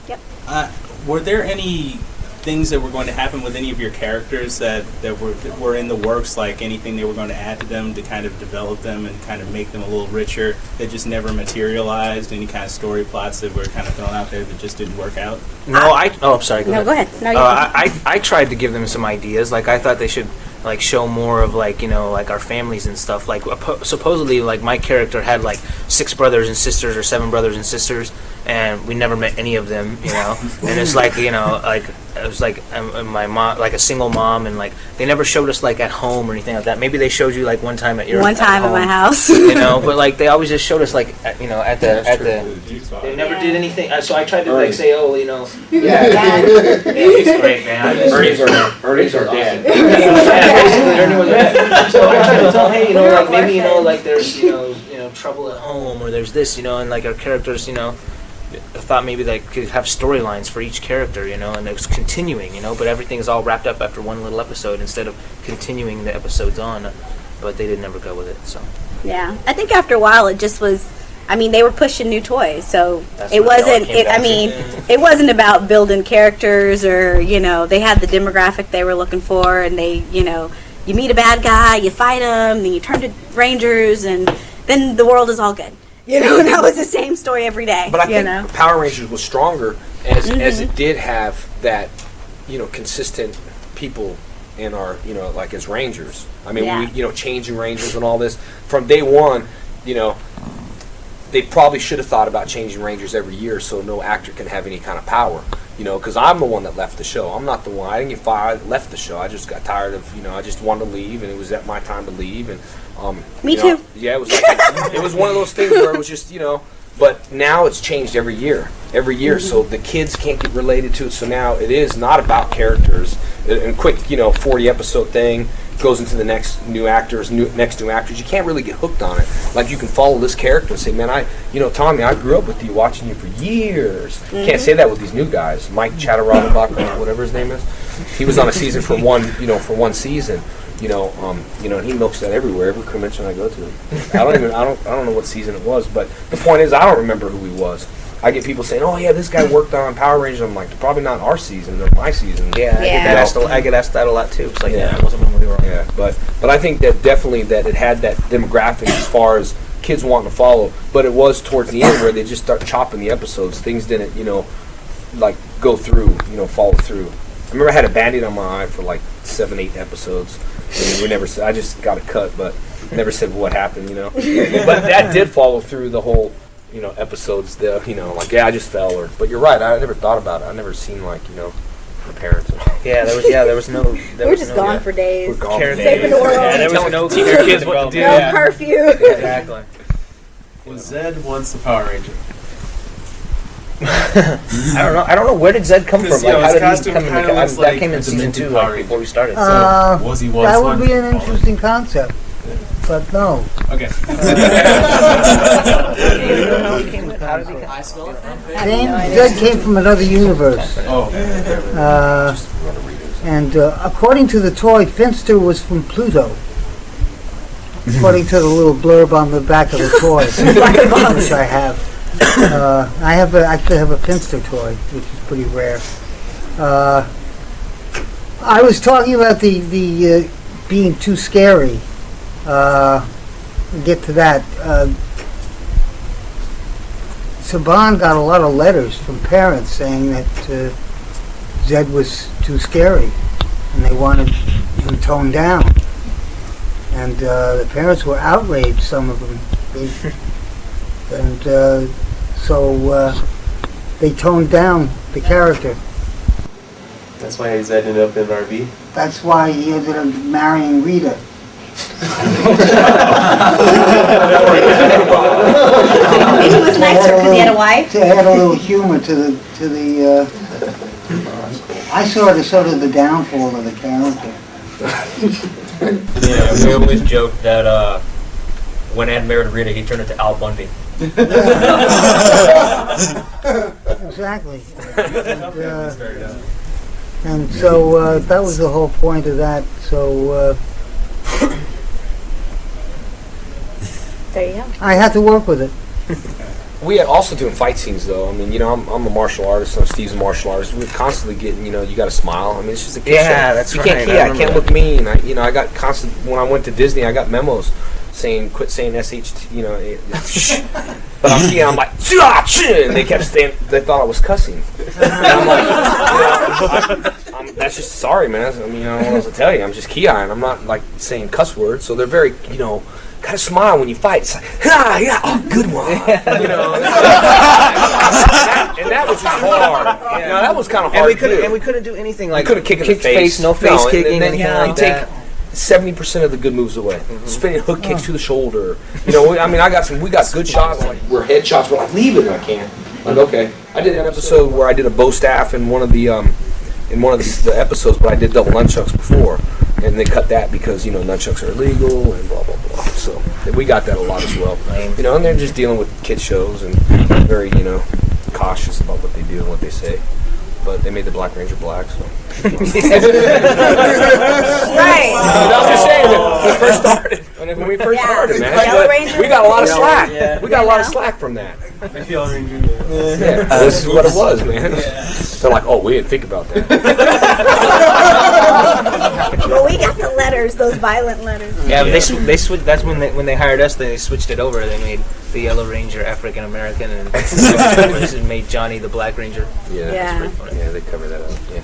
Yep. Were there any things that were going to happen with any of your characters that were in the works, like anything they were going to add to them to kind of develop them and kind of make them a little richer that just never materialized? Any kind of story plots that were kind of thrown out there that just didn't work out? No, I'm sorry. Go ahead. No, I tried to give them some ideas. Like, I thought they should like show more of like, you know, like our families and stuff. Like supposedly like my character had like 6 brothers and sisters or 7 brothers and sisters, and we never met any of them, you know. And it's like, you know, like it was like my mom, like a single mom, and like they never showed us like at home or anything like that. Maybe they showed you like one time at home, at my house, you know. But like they always just showed us like at, you know, at the they never did anything. So I tried to like say, oh, you know, he's great, man. Ernie's our dad. So I tried to tell, hey, you know, like maybe, you know, like there's, you know, trouble at home, or there's this, you know, and like our characters, you know, I thought maybe they could have storylines for each character, you know, and it was continuing, you know, but everything's all wrapped up after one little episode instead of continuing the episodes on, but they didn't ever go with it, so. Yeah, I think after a while it just was, I mean, they were pushing new toys, so it wasn't about building characters or, you know, they had the demographic they were looking for, and they, you know, you meet a bad guy, you fight him, then you turn to Rangers, and then the world is all good. You know, and that was the same story every day. But I think Power Rangers was stronger as it did have that, you know, consistent people in our, you know, like as Rangers. I mean, we, you know, changing Rangers and all this. From day one, you know, they probably should have thought about changing Rangers every year so no actor can have any kind of power. You know, because I'm the one that left the show. I'm not the one. I didn't get fired. I left the show. I just got tired of, you know, I just wanted to leave, and it was at my time to leave. And me too. Yeah, it was like it was one of those things where it was just, you know. But now it's changed every year, so the kids can't get related to it. So now it is not about characters. A quick, you know, 40-episode thing goes into the next new actors. You can't really get hooked on it. Like, you can follow this character and say, man, Tommy, I grew up with you, watching you for years. Can't say that with these new guys. Mike Chatterabach, or whatever his name is. He was on a season for one season. You know, and he milks that everywhere, every convention I go to. I don't know what season it was, but the point is, I don't remember who he was. I get people saying, "Oh yeah, this guy worked on Power Rangers." I'm like, probably not our season, or my season. Yeah. I get asked that a lot too. It's like, it wasn't when we were on. Yeah, but I think that definitely that it had that demographic as far as kids wanting to follow. But it was towards the end where they just start chopping the episodes. Things didn't, you know, like go through, you know, follow through. I remember I had a Band-Aid on my eye for like 7-8 episodes. And we never said, I just got a cut, but never said what happened, you know. But that did follow through the whole, you know, episodes. You know, like, I just fell. But you're right. I never thought about it. I never seen, like, you know, the parents. Yeah, there was no. We're just gone for days. We're gone for Saving the world. Yeah, there was no teaching your kids what to do. No curfew. Exactly. Was Zed once the Power Ranger? I don't know. Where did Zed come from? Like, how did he come in? That came in season 2, like, before we started. So was he once that would be an interesting concept, but no. Okay. Zed came from another universe. And according to the toy, Finster was from Pluto. According to the little blurb on the back of the toy, which I have. I actually have a Finster toy, which is pretty rare. I was talking about the being too scary. We'll get to that. Saban got a lot of letters from parents saying that Zed was too scary, and they wanted him toned down. And the parents were outraged, some of them. So they toned down the character. That's why Zed ended up in an RV? That's why he ended up marrying Rita. Maybe it was nicer because he had a wife. To add a little humor to the I saw it as sort of the downfall of the character. Yeah, we always joke that when Ed married Rita, he turned into Al Bundy. Exactly. And so that was the whole point of that. So there you go. I had to work with it. We had also doing fight scenes though. I mean, you know, I'm a martial artist. Steve's a martial artist. We're constantly getting, you know, you got to smile. I mean, it's just a kid show. That's you right. Can't, I can't look mean. I got constant when I went to Disney. I got memos saying quit saying SH. You know, but I'm like, and they kept saying they thought I was cussing. And I'm like, that's just sorry, man. I mean, I don't know what else to tell you. I'm just Keon. I'm not like saying cuss words. So they're very, you know. Kind of smile when you fight. It's like, yeah, oh, good one. You know, and that was just hard. You know, that was kind of hard. And we couldn't do anything like couldn't kick in the face. No face kicking. And then anything you like take that. 70% of the good moves away. Spinning hook kicks to the shoulder. You know, I mean, we got good shots. Like we're head shots. We're like, leave it. I can't. Like, okay. I did an episode where I did a bow staff in one of the episodes, but I did double nunchucks before. And they cut that because, you know, nunchucks are illegal and blah, blah, blah. So we got that a lot as well. You know, and they're just dealing with kid shows and very, you know, cautious about what they do and what they say. But they made the Black Ranger black, so. Right. I'm just saying that when we first started, when we first started, man, Yellow Ranger. we got a lot of slack. Yeah. We got a lot of slack from that. The Yellow Ranger. Yeah, this is what it was, man. They're like, oh, we didn't think about that. Well, we got the letters, those violent letters. Yeah, but they switched. That's when they hired us. They switched it over. They made the Yellow Ranger African American, and made Johnny the Black Ranger. Yeah. Yeah, they covered that up. Yeah.